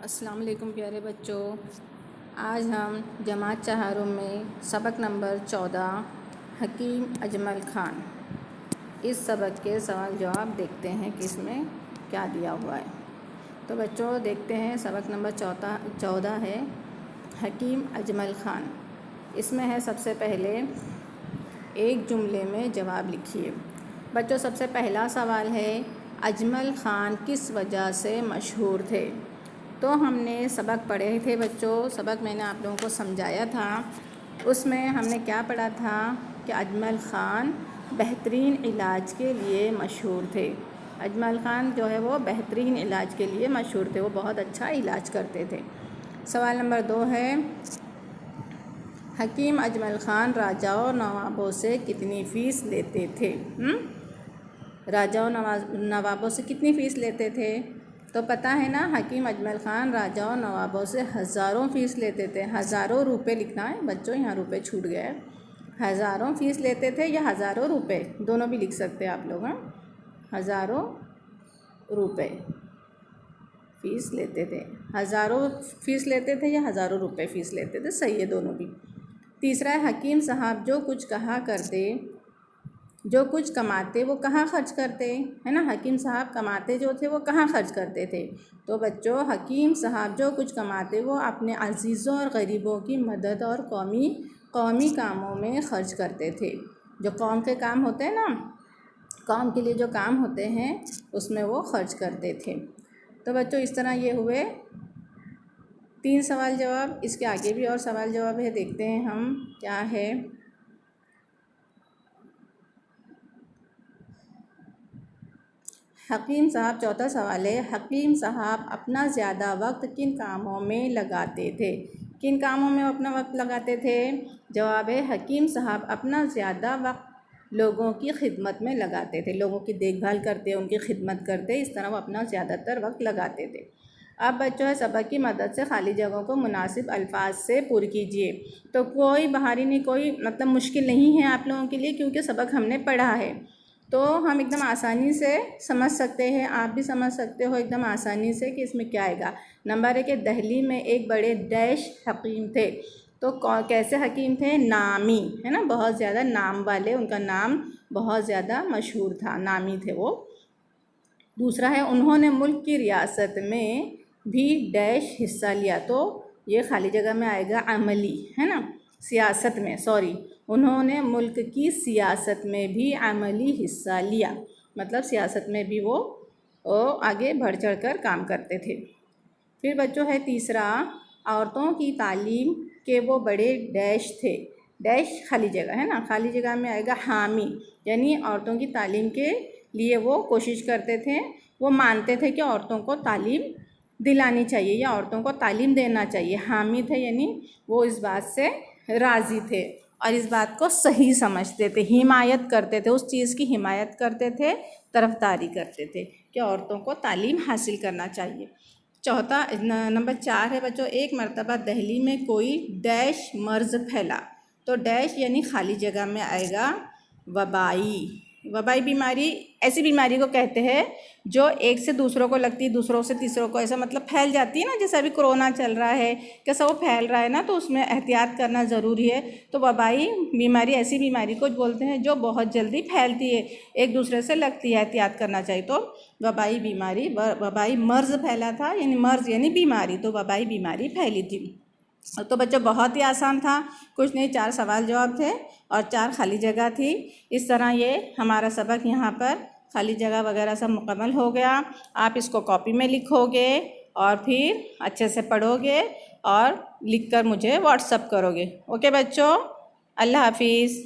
السلام علیکم پیارے بچوں، آج ہم جماعت چہارم میں سبق نمبر 14 حکیم اجمل خان اس سبق کے سوال جواب دیکھتے ہیں کہ اس میں کیا دیا ہوا ہے۔ تو بچوں دیکھتے ہیں، سبق نمبر 14 ہے حکیم اجمل خان۔ اس میں ہے سب سے پہلے ایک جملے میں جواب لکھیے۔ بچوں سب سے پہلا سوال ہے اجمل خان کس وجہ سے مشہور تھے؟ تو ہم نے سبق پڑھے تھے بچوں، سبق میں نے آپ لوگوں کو سمجھایا تھا۔ اس میں ہم نے کیا پڑھا تھا کہ اجمل خان بہترین علاج کے لیے مشہور تھے۔ اجمل خان جو ہے وہ بہترین علاج کے لیے مشہور تھے، وہ بہت اچھا علاج کرتے تھے۔ سوال نمبر 2 ہے حکیم اجمل خان راجاؤں نوابوں سے کتنی فیس لیتے تھے؟ راجاؤں نوابوں سے کتنی فیس لیتے تھے؟ تو پتہ ہے نا، حکیم اجمل خان راجاؤں نوابوں سے ہزاروں فیس لیتے تھے۔ ہزاروں روپے لکھنا ہے بچوں، یہاں روپے چھوٹ گئے۔ ہزاروں فیس لیتے تھے یا ہزاروں روپے، دونوں بھی لکھ سکتے ہیں آپ لوگ۔ ہزاروں روپے فیس لیتے تھے، ہزاروں فیس لیتے تھے یا ہزاروں روپے فیس لیتے تھے، صحیح ہے دونوں بھی۔ تیسرا ہے حکیم صاحب جو کچھ کہا کرتے، جو کچھ کماتے وہ کہاں خرچ کرتے؟ ہے نا، حکیم صاحب کماتے جو تھے وہ کہاں خرچ کرتے تھے؟ تو بچوں حکیم صاحب جو کچھ کماتے وہ اپنے عزیزوں اور غریبوں کی مدد اور قومی کاموں میں خرچ کرتے تھے۔ جو قوم کے کام ہوتے ہیں نا، قوم کے لیے جو کام ہوتے ہیں اس میں وہ خرچ کرتے تھے۔ تو بچوں اس طرح یہ ہوئے 3 سوال جواب۔ اس کے آگے بھی اور سوال جواب ہے، دیکھتے ہیں ہم کیا ہے۔ حکیم صاحب، چوتھا سوال ہے حکیم صاحب اپنا زیادہ وقت کن کاموں میں لگاتے تھے؟ کن کاموں میں اپنا وقت لگاتے تھے؟ جواب ہے حکیم صاحب اپنا زیادہ وقت لوگوں کی خدمت میں لگاتے تھے، لوگوں کی دیکھ بھال کرتے، ان کی خدمت کرتے، اس طرح وہ اپنا زیادہ تر وقت لگاتے تھے۔ اب بچوں سبق کی مدد سے خالی جگہوں کو مناسب الفاظ سے پر کیجیے۔ تو کوئی بہاری نہیں، کوئی مطلب مشکل نہیں ہے آپ لوگوں کے لیے، کیونکہ سبق ہم نے پڑھا ہے تو ہم ایک دم آسانی سے سمجھ سکتے ہیں، آپ بھی سمجھ سکتے ہو ایک دم آسانی سے کہ اس میں کیا آئے گا۔ نمبر 1 کہ دہلی میں ایک بڑے ڈیش حکیم تھے۔ تو کیسے حکیم تھے؟ نامی، ہے نا، بہت زیادہ نام والے، ان کا نام بہت زیادہ مشہور تھا، نامی تھے وہ۔ دوسرا ہے انہوں نے ملک کی ریاست میں بھی ڈیش حصہ لیا۔ تو یہ خالی جگہ میں آئے گا عملی، ہے نا، سیاست میں، انہوں نے ملک کی سیاست میں بھی عملی حصہ لیا، مطلب سیاست میں بھی وہ آگے بڑھ چڑھ کر کام کرتے تھے۔ پھر بچوں ہے تیسرا عورتوں کی تعلیم کے وہ بڑے ڈیش تھے۔ ڈیش خالی جگہ ہے نا، خالی جگہ میں آئے گا حامی، یعنی عورتوں کی تعلیم کے لیے وہ کوشش کرتے تھے، وہ مانتے تھے کہ عورتوں کو تعلیم دلانی چاہیے یا عورتوں کو تعلیم دینا چاہیے۔ حامی تھے یعنی وہ اس بات سے راضی تھے اور اس بات کو صحیح سمجھتے تھے، حمایت کرتے تھے، اس چیز کی حمایت کرتے تھے، طرفداری کرتے تھے کہ عورتوں کو تعلیم حاصل کرنا چاہیے۔ نمبر 4 ہے بچوں ایک مرتبہ دہلی میں کوئی ڈیش مرض پھیلا۔ تو ڈیش یعنی خالی جگہ میں آئے گا وبائی۔ وبائی بیماری ایسی بیماری کو کہتے ہیں جو ایک سے دوسروں کو لگتی، دوسروں سے تیسروں کو، ایسا مطلب پھیل جاتی ہے نا، جیسے ابھی کرونا چل رہا ہے، کیسا وہ پھیل رہا ہے نا، تو اس میں احتیاط کرنا ضروری ہے۔ تو وبائی بیماری ایسی بیماری کو بولتے ہیں جو بہت جلدی پھیلتی ہے، ایک دوسرے سے لگتی ہے، احتیاط کرنا چاہیے۔ تو وبائی بیماری، وبائی مرض پھیلا تھا، یعنی مرض یعنی بیماری، تو وبائی بیماری پھیلی تھی۔ تو بچوں بہت ہی آسان تھا، کچھ نہیں، 4 سوال جواب تھے اور 4 خالی جگہ تھی۔ اس طرح یہ ہمارا سبق یہاں پر خالی جگہ وغیرہ سب مکمل ہو گیا۔ آپ اس کو کاپی میں لکھو گے اور پھر اچھے سے پڑھو گے اور لکھ کر مجھے واٹس ایپ کرو گے۔ اوکے بچوں، اللہ حافظ۔